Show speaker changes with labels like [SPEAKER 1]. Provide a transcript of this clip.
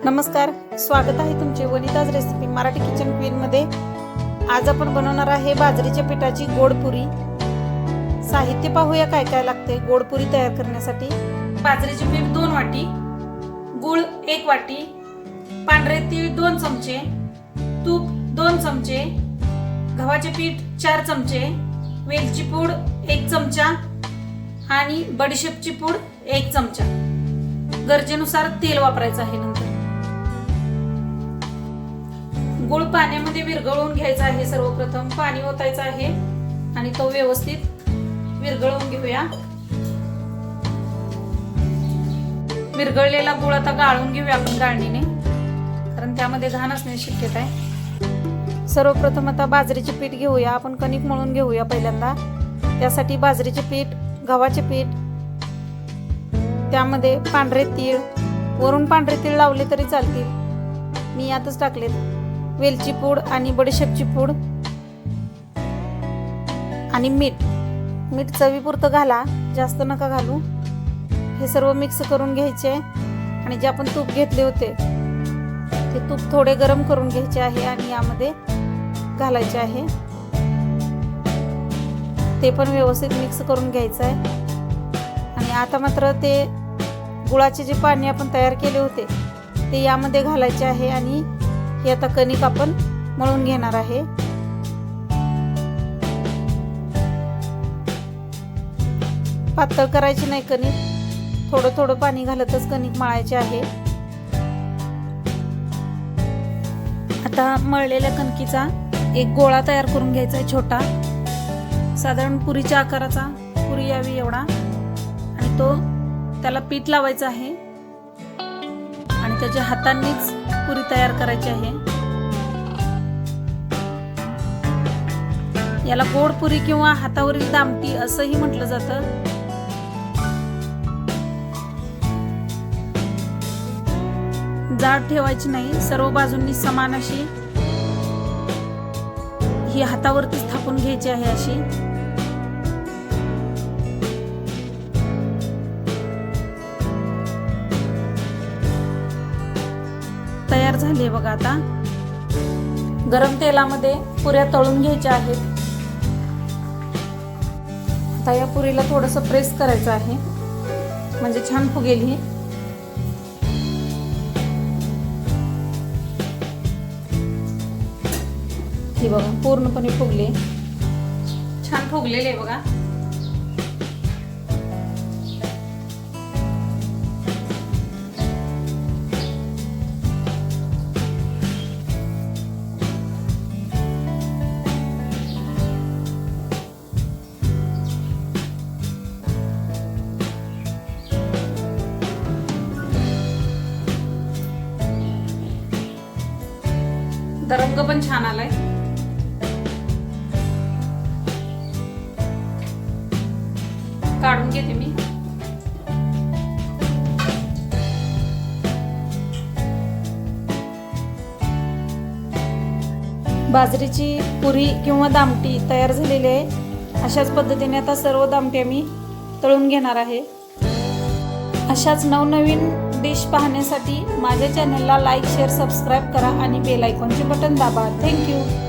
[SPEAKER 1] नमस्कार, स्वागत आहे तुमचे Vanita's recipe Marathi kitchen queen मध्ये। आज आपण बनवणार आहे बाजरीच्या पिठाची गोड पुरी। साहित्य पाहूया काय काय लागते गोड पुरी तयार करण्यासाठी। बाजरीचे पीठ 2 वाटी, गूळ 1 वाटी, पांढरे तीळ 2 चमचे, तूप 2 चमचे, गव्हाचे पीठ 4 चमचे, वेलची पूड 1 चमचा आणि बडीशेपची पूड 1 चमचा। गरजेनुसार तेल वापरायचं आहे। नंतर गूळ पाण्यामध्ये विरघळवून घ्यायचा आहे। सर्वप्रथम पाणी ओतायचं आहे आणि तो व्यवस्थित विरघळवून घेऊया। विरघळलेला गूळ आता गाळून घेऊया आपण गाळणीने, कारण त्यामध्ये घाण असण्याची शक्यता आहे। सर्वप्रथम आता बाजरीचे पीठ घेऊया आपण, कणिक मळून घेऊया पहिल्यांदा। त्यासाठी बाजरीचे पीठ, गव्हाचे पीठ, त्यामध्ये पांढरे तीळ, वरून पांढरे तीळ लावले तरी चालतील, मी यातच टाकले, वेलची पूड आणि बडीशेपची पूड आणि मीठ चवीपुरतं घाला, जास्त नका घालू। हे सर्व मिक्स करून घ्यायचे आणि जे आपण तूप घेतले होते ते तूप थोडे गरम करून घ्यायचे आहे आणि यामध्ये घालायचे आहे। ते पण व्यवस्थित मिक्स करून घ्यायचं आहे। आणि आता मात्र ते गुळाचे जे पाणी आपण तयार केले होते ते यामध्ये घालायचे आहे आणि हे आता कणिक आपण मळून घेणार आहे। पातळ करायची नाही कणिक, थोडं थोडं पाणी घालतच कणिक मळायचे आहे। आता मळलेल्या कणकीचा एक गोळा तयार करून घ्यायचा आहे, छोटा, साधारण पुरीच्या आकाराचा, पुरी यावी एवढा, आणि तो त्याला पीठ लावायचं आहे आणि त्याच्या हातांनीच पुरी तयार करायची आहे। याला गोड पुरी किंवा हातावरील दामटी असंही म्हटलं जातं। जाड ठेवायची नाही, सर्व बाजूंनी समान अशी ही हातावरतीच थापून घ्यायची आहे। अशी तयार झाली बघा। आता गरम तेलामध्ये पुऱ्या तळून घ्यायच्या आहेत। आता या पुरीला थोडंसं प्रेस करायचं आहे म्हणजे छान फुगेल ही। ही बघा पूर्णपणे फुगले, छान फुगलेले आहे बघा। रंग पण छान आलाय। काढून घेते मी। बाजरीची पुरी किंवा दामटी तयार झालेली आहे। अशाच पद्धतीने आता सर्व दामट्या मी तळून घेणार आहे। अशाच नवनवीन डिश पाहण्यासाठी माझ्या चॅनलला लाईक, शेअर, सबस्क्राईब करा आणि बेल आयकॉनचे बटन दाबा। थँक्यू।